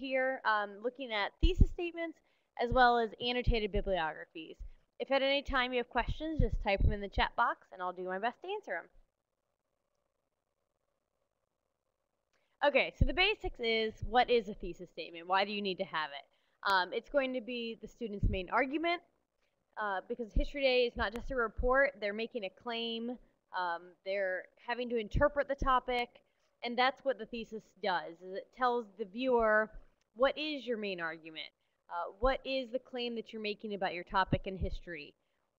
here, looking at thesis statements as well as annotated bibliographies. If at any time you have questions, just type them in the chat box and I'll do my best to answer them. Okay, so the basics is, what is a thesis statement? Why do you need to have it? It's going to be the student's main argument, because History Day is not just a report, they're making a claim, they're having to interpret the topic, and that's what the thesis does, is it tells the viewer, what is your main argument? What is the claim that you're making about your topic in history?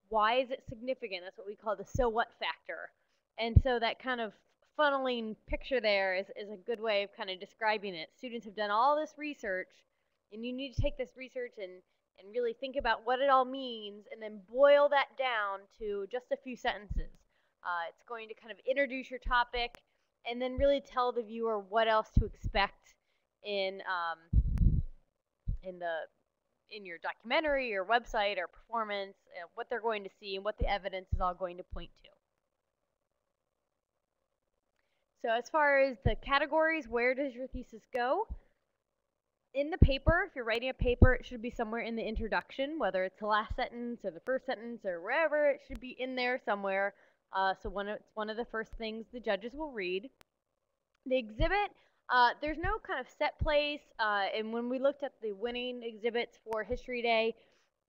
Why is it significant? That's what we call the so what factor. And so that kind of funneling picture there is a good way of kind of describing it. Students have done all this research, and you need to take this research and really think about what it all means, and then boil that down to just a few sentences. It's going to kind of introduce your topic, and then really tell the viewer what else to expect in your documentary or website or performance, what they're going to see and what the evidence is all going to point to. So as far as the categories, where does your thesis go? In the paper, if you're writing a paper, it should be somewhere in the introduction, whether it's the last sentence or the first sentence or wherever, it should be in there somewhere. So it's one of the first things the judges will read. The exhibit, there's no kind of set place, and when we looked at the winning exhibits for History Day,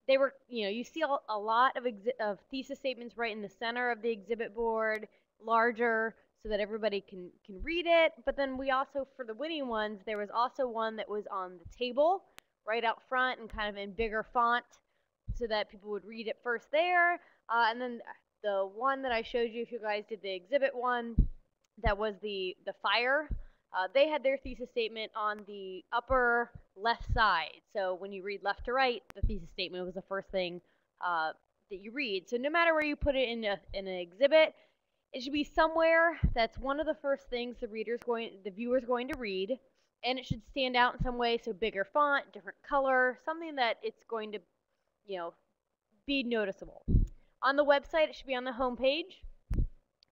they were, you see a lot of thesis statements right in the center of the exhibit board, larger, so that everybody can read it. But then we also, for the winning ones, there was also one that was on the table, right out front and kind of in bigger font, so that people would read it first there. And then the one that I showed you, if you guys did the exhibit one, that was the fire. They had their thesis statement on the upper left side. So when you read left to right, the thesis statement was the first thing that you read. So no matter where you put it in an exhibit, it should be somewhere that's one of the first things the viewer's going to read, and it should stand out in some way, so bigger font, different color, something that it's going to, be noticeable. On the website, it should be on the home page.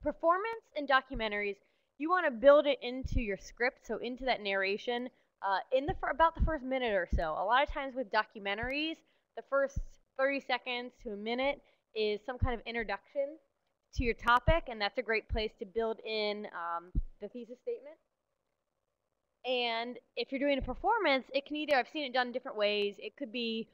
Performance and documentaries, you want to build it into your script, so into that narration, about the first minute or so. A lot of times with documentaries, the first 30 seconds to a minute is some kind of introduction to your topic, and that's a great place to build in the thesis statement. And if you're doing a performance, it can either, I've seen it done different ways. It could be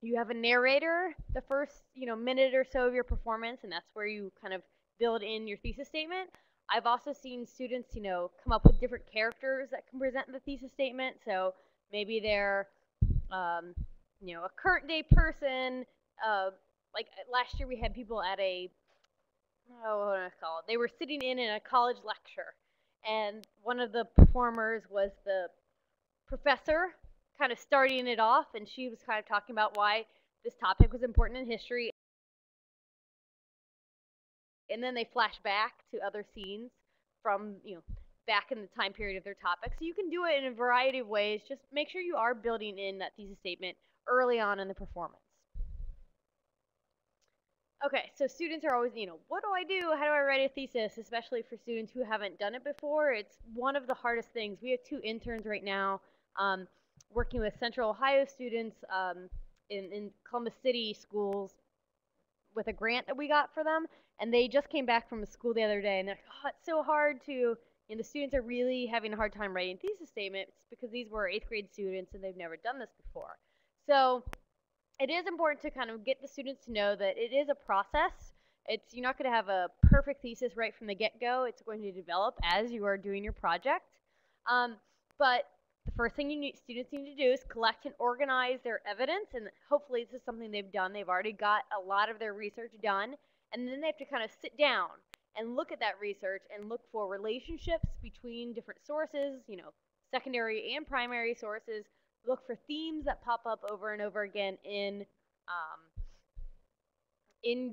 you have a narrator the first minute or so of your performance, and that's where you kind of build in your thesis statement. I've also seen students come up with different characters that can present the thesis statement. So maybe they're a current day person. Like last year we had people at what do I call it? They were sitting in a college lecture, and one of the performers was the professor, kind of starting it off, and she was kind of talking about why this topic was important in history. And then they flash back to other scenes from, back in the time period of their topic. So you can do it in a variety of ways. Just make sure you are building in that thesis statement early on in the performance. Okay, so students are always, what do I do? How do I write a thesis? Especially for students who haven't done it before. It's one of the hardest things. We have 2 interns right now working with Central Ohio students in Columbus City schools with a grant that we got for them. And they just came back from a school the other day, and they're like, oh, it's so hard to, the students are really having a hard time writing thesis statements because these were 8th grade students and they've never done this before. So it is important to kind of get the students to know that it is a process. You're not going to have a perfect thesis right from the get-go. It's going to develop as you are doing your project. But the first thing students need to do is collect and organize their evidence, and hopefully this is something they've done. They've already got a lot of their research done, and then they have to kind of sit down and look at that research and look for relationships between different sources, secondary and primary sources. Look for themes that pop up over and over again in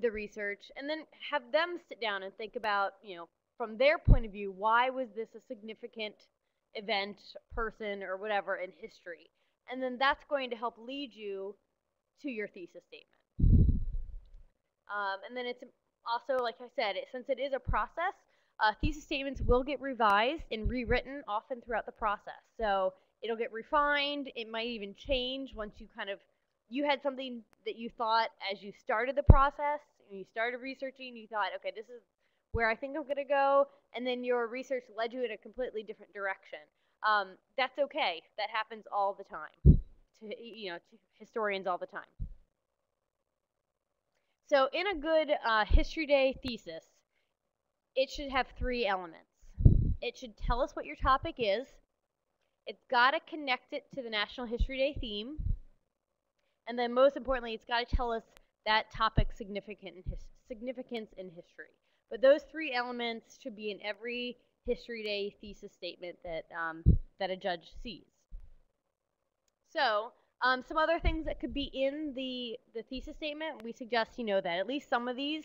the research, and then have them sit down and think about, from their point of view, why was this a significant event, person, or whatever in history? And then that's going to help lead you to your thesis statement. And then it's also, like I said, since it is a process, thesis statements will get revised and rewritten often throughout the process. So It'll get refined. It might even change once you had something that you thought as you started the process, and you started researching, you thought, okay, this is where I think I'm going to go, and then your research led you in a completely different direction. That's okay. That happens all the time to historians all the time. So in a good History Day thesis, it should have 3 elements. It should tell us what your topic is. It's got to connect it to the National History Day theme. And then most importantly, it's got to tell us that topic's significance in history. But those 3 elements should be in every History Day thesis statement that a judge sees. So some other things that could be in the thesis statement, we suggest that at least some of these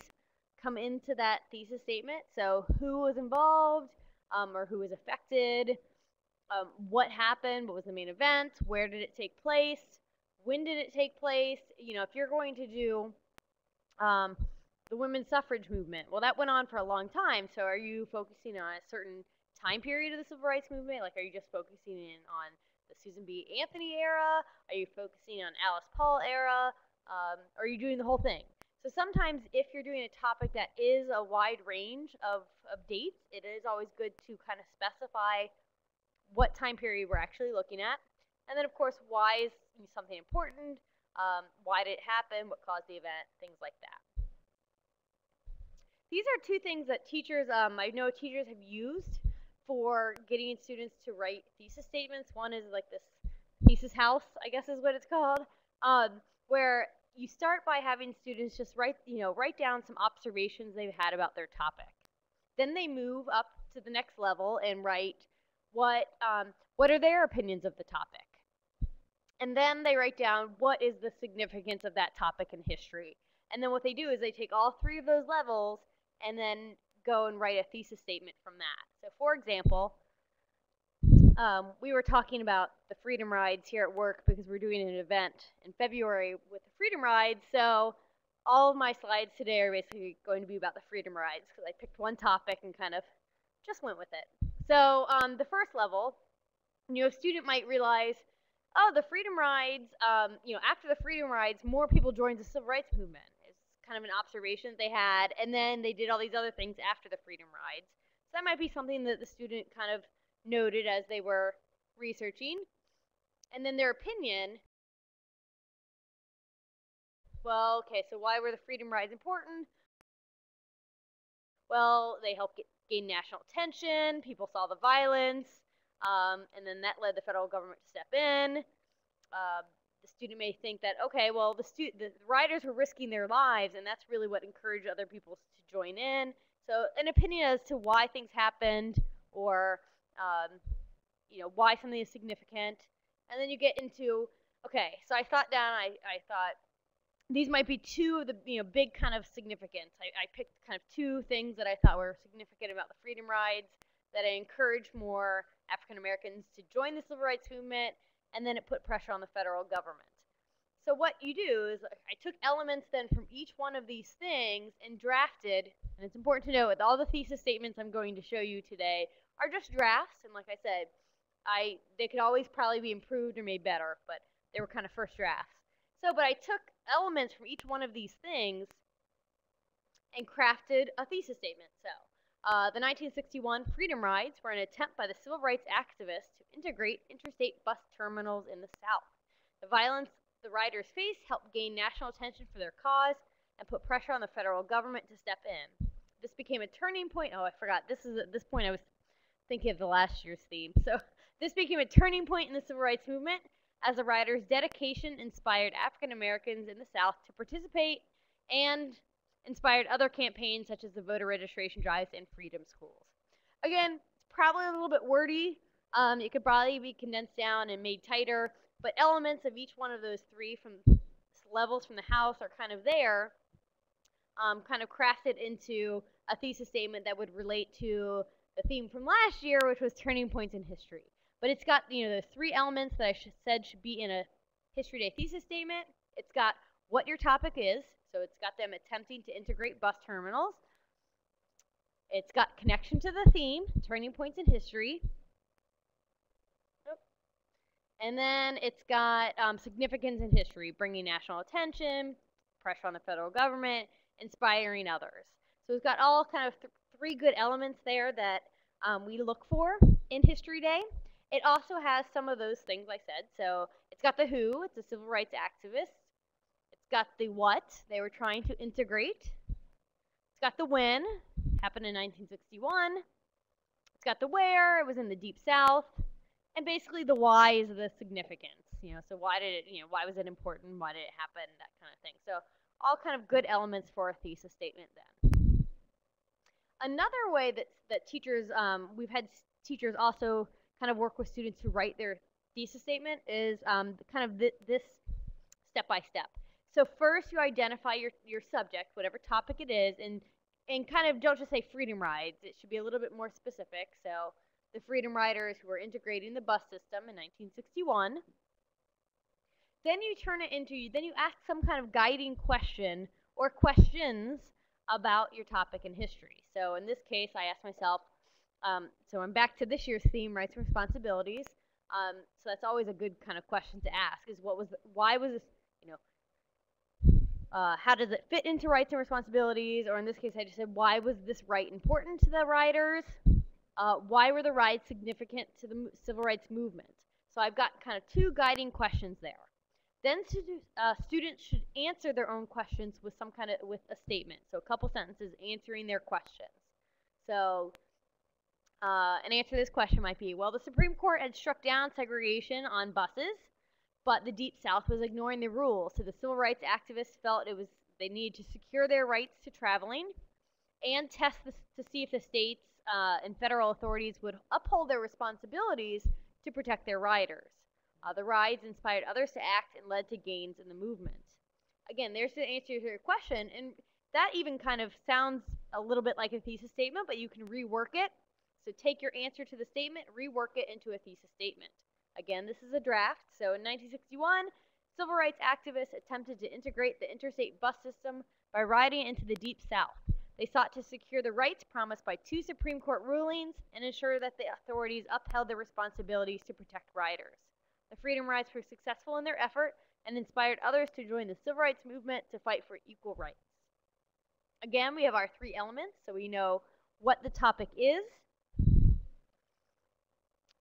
come into that thesis statement. So who was involved, or who was affected, what happened, what was the main event, where did it take place, when did it take place. If you're going to do the women's suffrage movement, well, that went on for a long time. So are you focusing on a certain time period of the civil rights movement? Like, are you just focusing in on the Susan B. Anthony era? Are you focusing on Alice Paul era? Or are you doing the whole thing? So sometimes if you're doing a topic that is a wide range of dates, it is always good to kind of specify what time period we're actually looking at. And then, of course, why is something important? Why did it happen? What caused the event? Things like that. These are 2 things that teachers, I know teachers have used for getting students to write thesis statements. One is like this thesis house, I guess is what it's called, where you start by having students just write down some observations they've had about their topic. Then they move up to the next level and write what are their opinions of the topic. And then they write down what is the significance of that topic in history. And then what they do is they take all 3 of those levels and then go and write a thesis statement from that. So for example, we were talking about the Freedom Rides here at work because we're doing an event in February with the Freedom Rides. So all of my slides today are basically going to be about the Freedom Rides because I picked one topic and kind of just went with it. So the first level, a student might realize, oh, the Freedom Rides, after the Freedom Rides, more people joined the Civil Rights Movement. It's kind of an observation they had, and then they did all these other things after the Freedom Rides. So that might be something that the student kind of noted as they were researching. And then their opinion, well, okay, so why were the Freedom Rides important? Well, they helped gain national attention, people saw the violence, and then that led the federal government to step in. The student may think that, okay, well, the riders were risking their lives, and that's really what encouraged other people to join in. So an opinion as to why things happened, or why something is significant. And then you get into, okay, so I thought these might be 2 of the big kind of significance. I picked kind of 2 things that I thought were significant about the Freedom Rides, that I encouraged more African Americans to join the Civil Rights Movement, and then it put pressure on the federal government. So what you do is I took elements then from each one of these things and drafted, and it's important to note that all the thesis statements I'm going to show you today are just drafts, and like I said, they could always probably be improved or made better, but they were kind of first drafts. But I took elements from each one of these things and crafted a thesis statement. So the 1961 Freedom Rides were an attempt by the civil rights activists to integrate interstate bus terminals in the South. The violence the riders faced helped gain national attention for their cause and put pressure on the federal government to step in. This became a turning point. Oh, I forgot. At this point I was thinking of the last year's theme. So this became a turning point in the civil rights movement as the riders' dedication inspired African Americans in the South to participate and inspired other campaigns such as the voter registration drives and freedom schools. Again, it's probably a little bit wordy. It could probably be condensed down and made tighter, but elements of each one of those 3 from levels from the house are kind of there, kind of crafted into a thesis statement that would relate to the theme from last year, which was turning points in history. But it's got, the 3 elements that I said should be in a History Day thesis statement. It's got what your topic is, so it's got them attempting to integrate bus terminals. It's got connection to the theme, turning points in history. And then it's got significance in history, bringing national attention, pressure on the federal government, inspiring others. So it's got all kind of three good elements there that we look for in History Day. It also has some of those things I said. So it's got the who, it's a civil rights activist. It's got the what, they were trying to integrate. It's got the when, happened in 1961. It's got the where, it was in the Deep South. And basically the why is the significance. So why did it, why was it important? Why did it happen? That kind of thing. So all kind of good elements for a thesis statement then. Another way that teachers, we've had teachers also kind of work with students to write their thesis statement is kind of this step by step. So first you identify your subject, whatever topic it is, and kind of don't just say freedom rides. It should be a little bit more specific. So the freedom riders who were integrating the bus system in 1961. Then you turn it into, then you ask some kind of guiding question or questions about your topic in history. So in this case, I asked myself, so I'm back to this year's theme, rights and responsibilities. So that's always a good kind of question to ask, is why was this, how does it fit into rights and responsibilities? Or in this case, I just said, why was this right important to the riders? Why were the rides significant to the civil rights movement? So I've got kind of two guiding questions there. Then students should answer their own questions with with a statement. So a couple sentences answering their questions. So an answer to this question might be, well, the Supreme Court had struck down segregation on buses, but the Deep South was ignoring the rules. So the civil rights activists felt they needed to secure their rights to traveling and test to see if the states and federal authorities would uphold their responsibilities to protect their riders. The rides inspired others to act and led to gains in the movement. Again, there's the answer to your question, and that even kind of sounds a little bit like a thesis statement, but you can rework it. So take your answer to the statement, rework it into a thesis statement. Again, this is a draft. So in 1961, civil rights activists attempted to integrate the interstate bus system by riding into the Deep South. They sought to secure the rights promised by 2 Supreme Court rulings and ensure that the authorities upheld their responsibilities to protect riders. The Freedom Rides were successful in their effort and inspired others to join the civil rights movement to fight for equal rights. Again, we have our 3 elements, so we know what the topic is.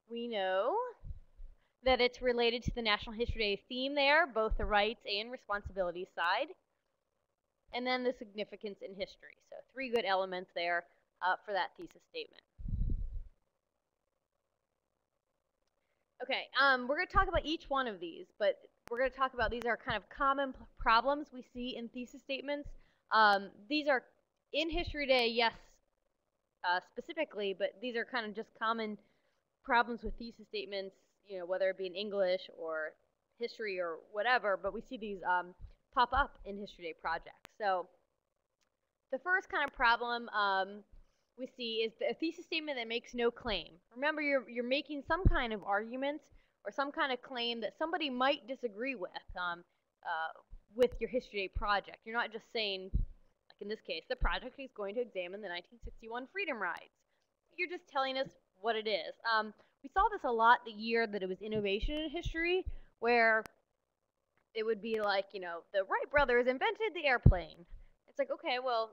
We know that it's related to the National History Day theme there, both the rights and responsibilities side. And then the significance in history. So 3 good elements there for that thesis statement. Okay, we're going to talk about each one of these, but we're going to talk about these are kind of common problems we see in thesis statements. These are in History Day, yes, specifically, but these are kind of just common problems with thesis statements, whether it be in English or history or whatever, but we see these pop up in History Day projects. So the first kind of problem we see is a thesis statement that makes no claim. Remember, you're making some kind of argument or some kind of claim that somebody might disagree with your History Day project. You're not just saying, like in this case, the project is going to examine the 1961 Freedom Rides. You're just telling us what it is. We saw this a lot the year that it was Innovation in History, where it would be like, the Wright brothers invented the airplane. It's like, okay, well,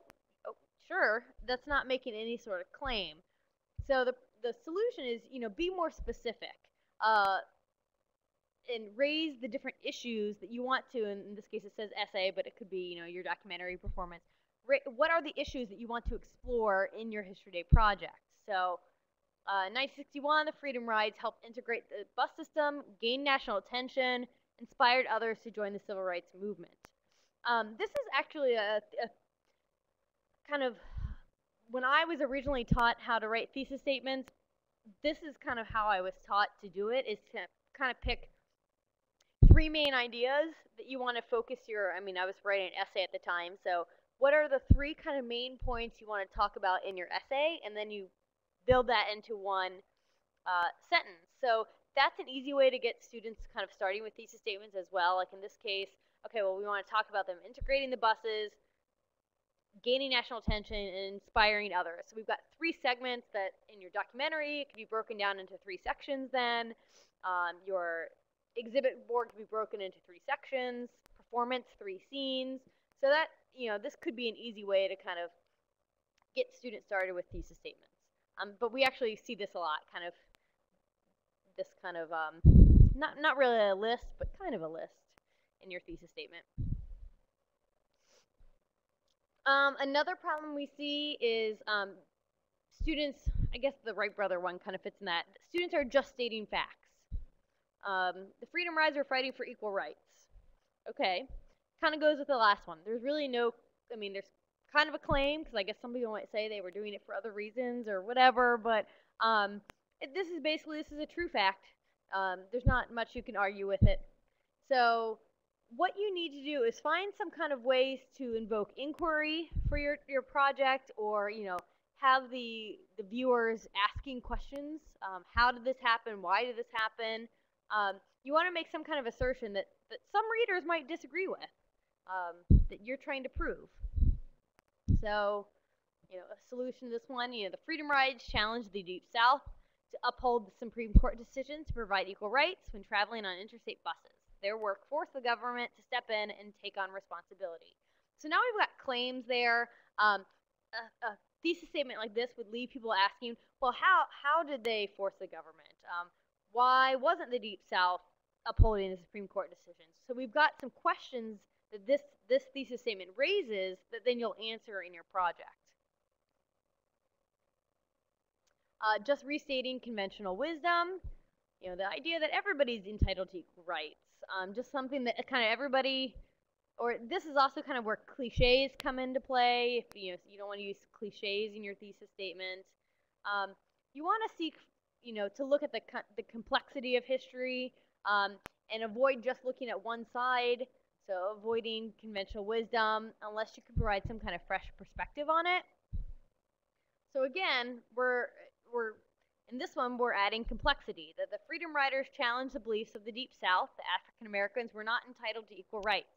sure, that's not making any sort of claim. So the solution is, be more specific and raise the different issues that you want to. In this case, it says essay, but it could be, your documentary performance. What are the issues that you want to explore in your History Day project? So, 1961, the Freedom Rides helped integrate the bus system, gain national attention, inspired others to join the civil rights movement. This is actually a kind of, when I was originally taught how to write thesis statements, this is kind of how I was taught to do it, is to kind of pick 3 main ideas that you want to focus I was writing an essay at the time, so what are the 3 kind of main points you want to talk about in your essay, and then you build that into one sentence. So that's an easy way to get students kind of starting with thesis statements as well. Like in this case, okay, well, we want to talk about them integrating the buses, gaining national attention, and inspiring others. So we've got 3 segments that in your documentary, it can be broken down into 3 sections then. Your exhibit board can be broken into 3 sections, performance 3 scenes. So that, this could be an easy way to kind of get students started with thesis statements. But we actually see this a lot, not really a list, but kind of a list in your thesis statement. Another problem we see is students, I guess the Wright brother one kind of fits in that. Students are just stating facts. The Freedom Riders are fighting for equal rights. Okay, kind of goes with the last one. There's really there's kind of a claim, because I guess some people might say they were doing it for other reasons or whatever, but this is a true fact. There's not much you can argue with it. So what you need to do is find some kind of ways to invoke inquiry for your project, or have the viewers asking questions. How did this happen? Why did this happen? You want to make some kind of assertion that some readers might disagree with, that you're trying to prove. So, a solution to this one, the Freedom Riders challenge the Deep South to uphold the Supreme Court decision to provide equal rights when traveling on interstate buses. Their work forced the government to step in and take on responsibility. So now we've got claims there. A thesis statement like this would leave people asking, well, how did they force the government? Why wasn't the Deep South upholding the Supreme Court decisions? So we've got some questions that this thesis statement raises that then you'll answer in your project. Just restating conventional wisdom, the idea that everybody's entitled to equal rights. Just something that kind of everybody, or this is also kind of where cliches come into play. If you don't want to use cliches in your thesis statement, you want to seek, to look at the complexity of history, and avoid just looking at one side. So avoiding conventional wisdom unless you can provide some kind of fresh perspective on it. So again, in this one, we're adding complexity. That the Freedom Riders challenged the beliefs of the Deep South that African Americans were not entitled to equal rights.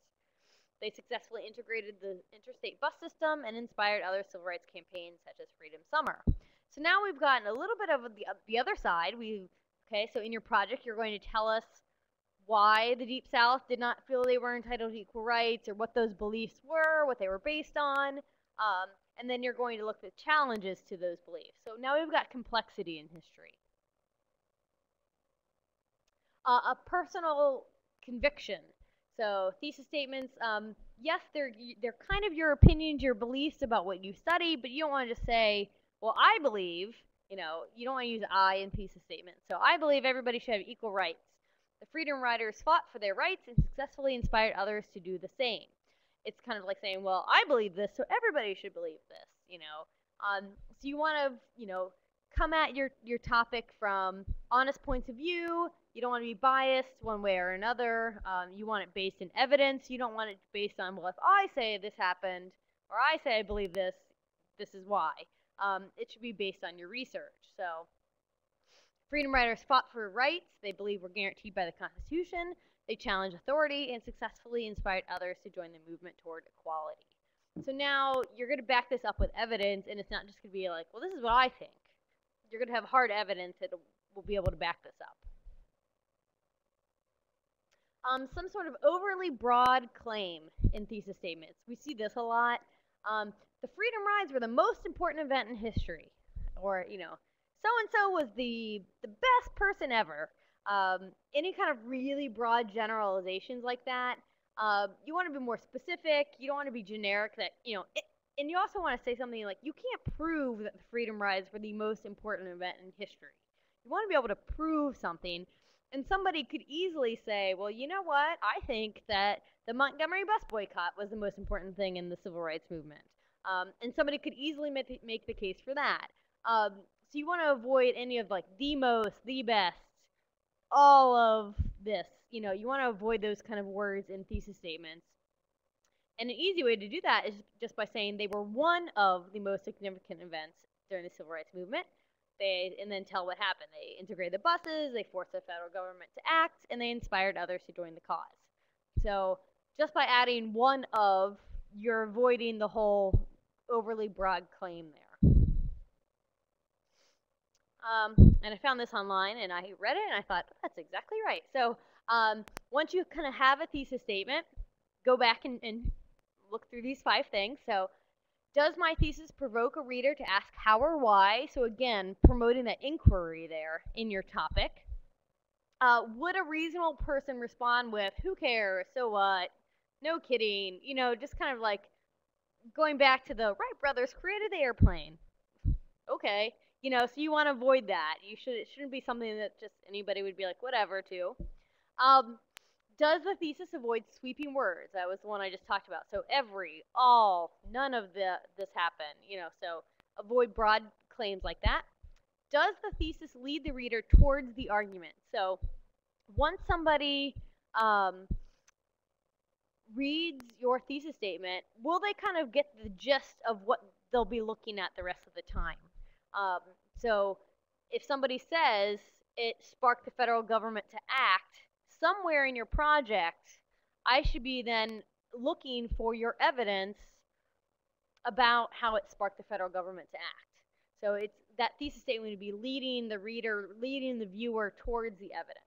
They successfully integrated the interstate bus system and inspired other civil rights campaigns such as Freedom Summer. So now we've gotten a little bit of the other side. So in your project, you're going to tell us why the Deep South did not feel they were entitled to equal rights, or what those beliefs were, what they were based on. And then you're going to look at challenges to those beliefs. So now we've got complexity in history. A personal conviction. So thesis statements, yes, they're kind of your opinions, your beliefs about what you study, but you don't want to just say, well, I believe, you don't want to use I in thesis statements. So I believe everybody should have equal rights. The Freedom Riders fought for their rights and successfully inspired others to do the same. It's kind of like saying, well, I believe this, so everybody should believe this, So you want to, come at your topic from honest points of view. You don't want to be biased one way or another. You want it based in evidence. You don't want it based on, well, if I say this happened, or I say I believe this, this is why. It should be based on your research. So Freedom Riders fought for rights they believe were guaranteed by the Constitution. They challenged authority and successfully inspired others to join the movement toward equality. So now you're going to back this up with evidence, and it's not just going to be like, well, this is what I think. You're going to have hard evidence that will be able to back this up. Some sort of overly broad claim in thesis statements. We see this a lot. The Freedom Rides were the most important event in history. Or, so-and-so was the best person ever. Any kind of really broad generalizations like that. You want to be more specific. You don't want to be generic. And you also want to say something like, you can't prove that the Freedom Rides were the most important event in history. You want to be able to prove something. And somebody could easily say, well, you know what? I think that the Montgomery bus boycott was the most important thing in the civil rights movement. And somebody could easily make the case for that. So you want to avoid any of the most, the best, all of this. You want to avoid those kind of words in thesis statements. And an easy way to do that is just by saying they were one of the most significant events during the civil rights movement. And then tell what happened. They integrated the buses, they forced the federal government to act, and they inspired others to join the cause. So just by adding one of, you're avoiding the whole overly broad claim there. And I found this online, and I read it, and I thought, that's exactly right. So Once you kind of have a thesis statement, go back and look through these 5 things. So, does my thesis provoke a reader to ask how or why? So again, promoting that inquiry there in your topic. Would a reasonable person respond with, who cares, so what, no kidding, you know, just kind of like going back to the Wright brothers created the airplane. Okay, you know, so you want to avoid that. It shouldn't be something that just anybody would be like, whatever, to. Does the thesis avoid sweeping words? That was the one I just talked about. So every, all, none of this happened, you know, so avoid broad claims like that. Does the thesis lead the reader towards the argument? So once somebody reads your thesis statement, will they kind of get the gist of what they'll be looking at the rest of the time? So if somebody says it sparked the federal government to act, somewhere in your project, I should be then looking for your evidence about how it sparked the federal government to act. So it's that thesis statement would be leading the reader, leading the viewer towards the evidence.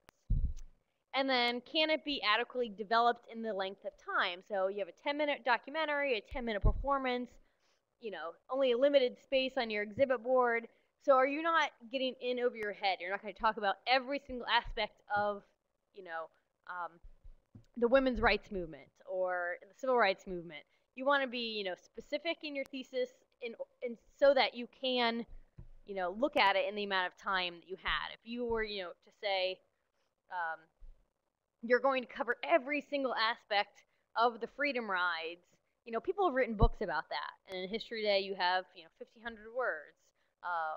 And then, can it be adequately developed in the length of time? So you have a 10-minute documentary, a 10-minute performance, you know, only a limited space on your exhibit board. So are you not getting in over your head? You're not going to talk about every single aspect of, you know, the women's rights movement or the civil rights movement. You want to be, you know, specific in your thesis and so that you can, you know, look at it in the amount of time that you had. If you were, you know, to say you're going to cover every single aspect of the freedom rides, you know, people have written books about that. And in History Day, you have, you know, 1,500 words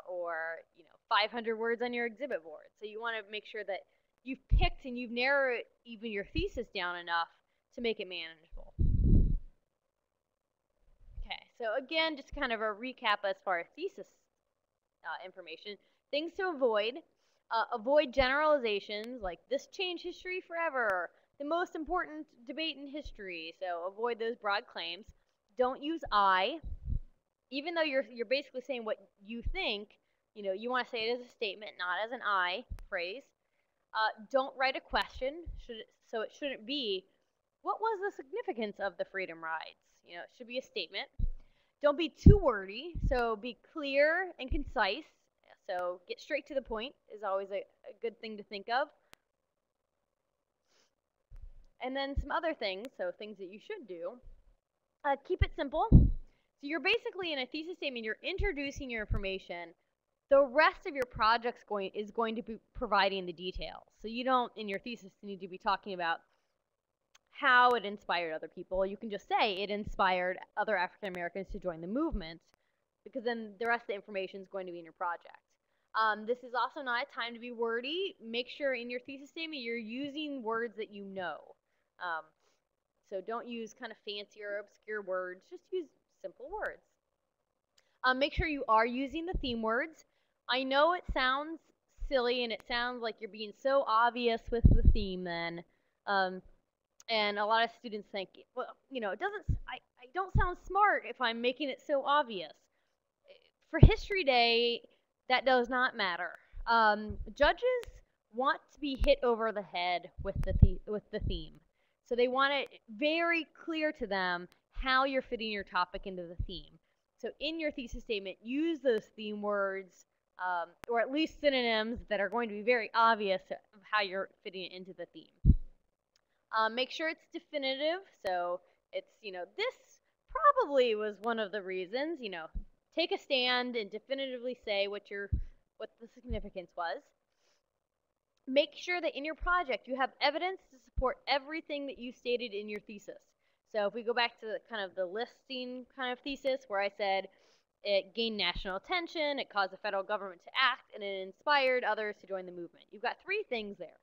or, you know, 500 words on your exhibit board. So you want to make sure that you've picked and you've narrowed even your thesis down enough to make it manageable. Okay, so again, just kind of a recap as far as thesis information. Things to avoid. Avoid generalizations like this changed history forever, the most important debate in history. So avoid those broad claims. Don't use I. Even though you're basically saying what you think, you know, you want to say it as a statement, not as an I phrase. Don't write a question, so it shouldn't be, what was the significance of the freedom rides? You know, it should be a statement. Don't be too wordy, so be clear and concise. So get straight to the point is always a good thing to think of. And then some other things, so things that you should do. Keep it simple. So you're basically in a thesis statement, you're introducing your information. The rest of your project is going to be providing the details. So you don't, in your thesis, need to be talking about how it inspired other people. You can just say it inspired other African Americans to join the movement, because then the rest of the information is going to be in your project. This is also not a time to be wordy. Make sure in your thesis statement you're using words that you know. So don't use kind of fancy or obscure words. Just use simple words. Make sure you are using the theme words. I know it sounds silly and it sounds like you're being so obvious with the theme then. And a lot of students think, well, you know, I don't sound smart if I'm making it so obvious. For History Day, that does not matter. Judges want to be hit over the head with the theme. So they want it very clear to them how you're fitting your topic into the theme. So in your thesis statement, use those theme words, or at least synonyms that are going to be very obvious of how you're fitting it into the theme. Make sure it's definitive. So it's, you know, this probably was one of the reasons, you know, take a stand and definitively say what the significance was. Make sure that in your project you have evidence to support everything that you stated in your thesis. So if we go back to the listing kind of thesis where I said it gained national attention, it caused the federal government to act, and it inspired others to join the movement. You've got 3 things there.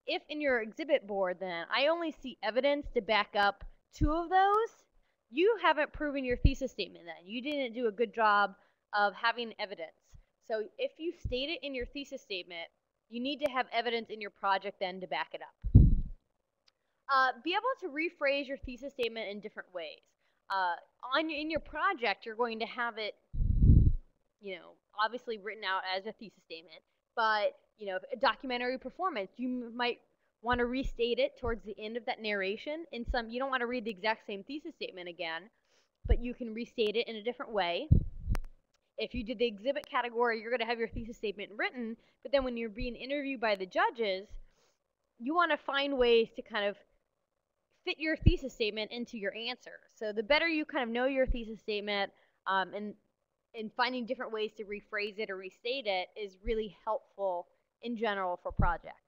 If in your exhibit board then I only see evidence to back up 2 of those, you haven't proven your thesis statement then. You didn't do a good job of having evidence. So if you state it in your thesis statement, you need to have evidence in your project then to back it up. Be able to rephrase your thesis statement in different ways. In your project, you're going to have it, you know, obviously written out as a thesis statement, but, you know, a documentary performance, you might want to restate it towards the end of that narration. In some, you don't want to read the exact same thesis statement again, but you can restate it in a different way. If you did the exhibit category, you're going to have your thesis statement written, but then when you're being interviewed by the judges, you want to find ways to kind of fit your thesis statement into your answer. So the better you kind of know your thesis statement, and finding different ways to rephrase it or restate it is really helpful in general for projects.